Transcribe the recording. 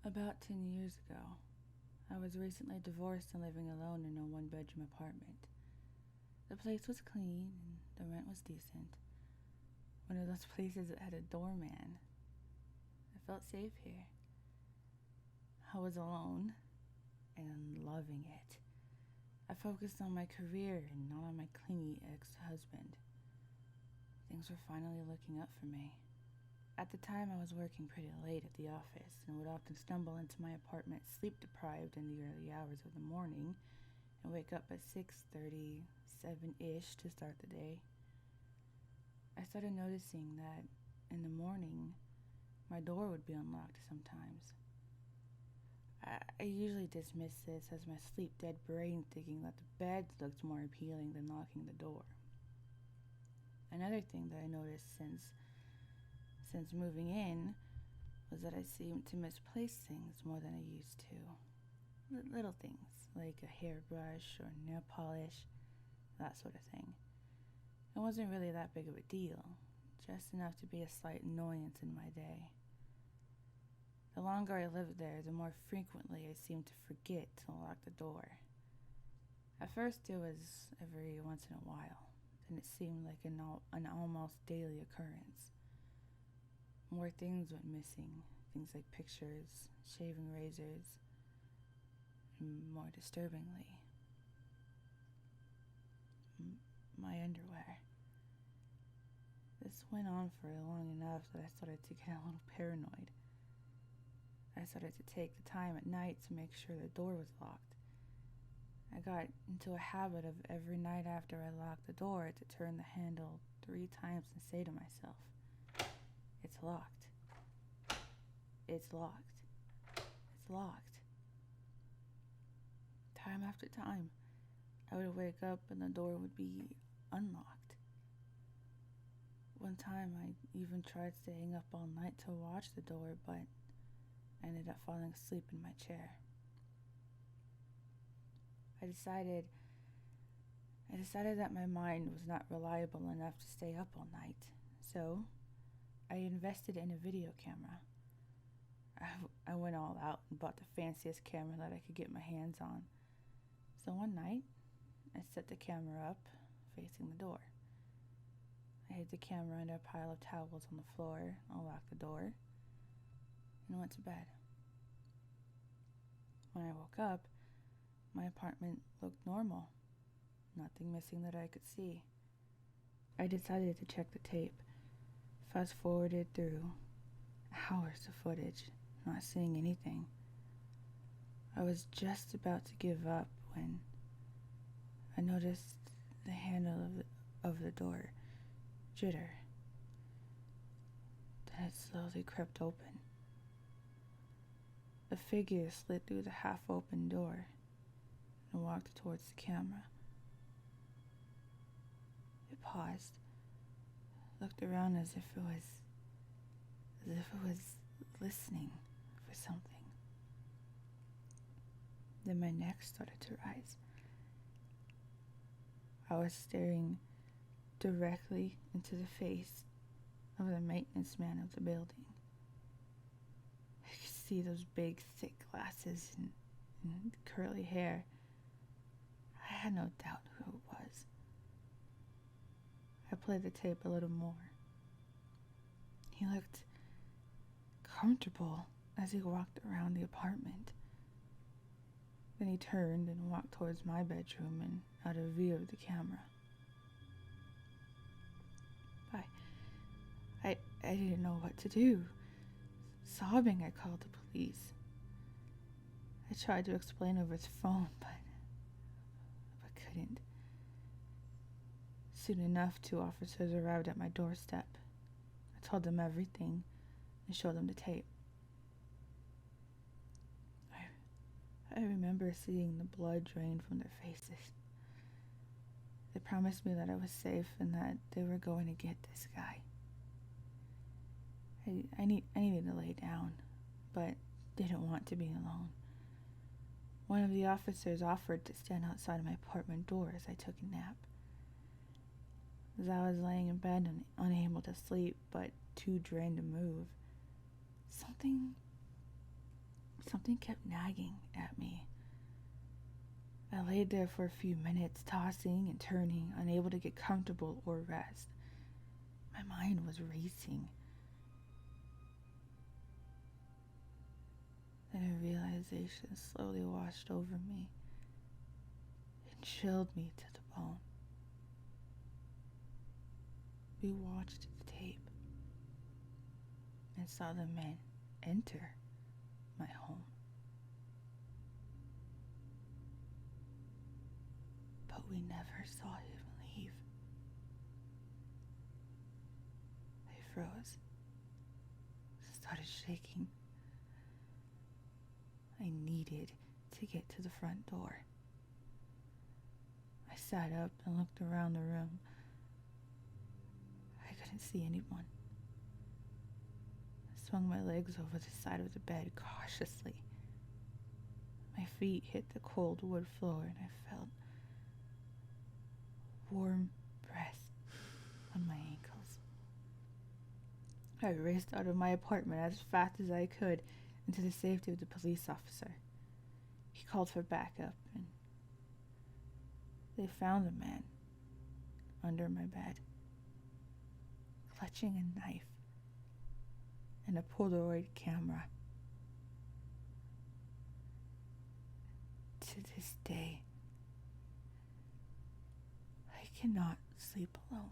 About 10 years ago, I was recently divorced and living alone in a one-bedroom apartment. The place was clean and the rent was decent. One of those places that had a doorman. I felt safe here. I was alone and loving it. I focused on my career and not on my clingy ex-husband. Things were finally looking up for me. At the time, I was working pretty late at the office and would often stumble into my apartment sleep-deprived in the early hours of the morning and wake up at 6:30, 7-ish to start the day. I started noticing that in the morning, my door would be unlocked sometimes. I usually dismiss this as my sleep-dead brain thinking that the bed looked more appealing than locking the door. Another thing that I noticed since moving in was that I seemed to misplace things more than I used to. Little things, like a hairbrush or nail polish, that sort of thing. It wasn't really that big of a deal, just enough to be a slight annoyance in my day. The longer I lived there, the more frequently I seemed to forget to lock the door. At first it was every once in a while, then it seemed like an almost daily occurrence. More things went missing, things like pictures, shaving razors, and more disturbingly, my underwear. This went on for long enough that I started to get a little paranoid. I started to take the time at night to make sure the door was locked. I got into a habit of every night after I locked the door to turn the handle 3 times and say to myself, "It's locked. It's locked. It's locked." Time after time, I would wake up and the door would be unlocked. One time I even tried staying up all night to watch the door, but I ended up falling asleep in my chair. I decided that my mind was not reliable enough to stay up all night, so I invested in a video camera. I went all out and bought the fanciest camera that I could get my hands on. So one night, I set the camera up, facing the door. I hid the camera under a pile of towels on the floor, unlocked the door, and went to bed. When I woke up, my apartment looked normal. Nothing missing that I could see. I decided to check the tape. Fast-forwarded through hours of footage, not seeing anything. I was just about to give up when I noticed the handle of the door jitter. Then it slowly crept open. A figure slid through the half-open door and walked towards the camera. It paused, looked around as if it was listening for something. Then my neck started to rise. I was staring directly into the face of the maintenance man of the building. I could see those big, thick glasses and curly hair. I had no doubt who it was. I played the tape a little more. He looked comfortable as he walked around the apartment. Then he turned and walked towards my bedroom and out of view of the camera. I didn't know what to do. Sobbing, I called the police. I tried to explain over the phone, but couldn't. Soon enough, 2 officers arrived at my doorstep. I told them everything and showed them the tape. I remember seeing the blood drain from their faces. They promised me that I was safe and that they were going to get this guy. I needed to lay down, but didn't want to be alone. One of the officers offered to stand outside my apartment door as I took a nap. As I was laying in bed, unable to sleep, but too drained to move, something something kept nagging at me. I laid there for a few minutes, tossing and turning, unable to get comfortable or rest. My mind was racing. Then a realization slowly washed over me and chilled me to the bone. We watched the tape and saw the men enter my home. But we never saw him leave. I froze, started shaking. I needed to get to the front door. I sat up and looked around the room. I couldn't see anyone. I swung my legs over the side of the bed cautiously. My feet hit the cold wood floor and I felt warm breath on my ankles. I raced out of my apartment as fast as I could into the safety of the police officer. He called for backup and they found the man under my bed, clutching a knife and a Polaroid camera. To this day, I cannot sleep alone.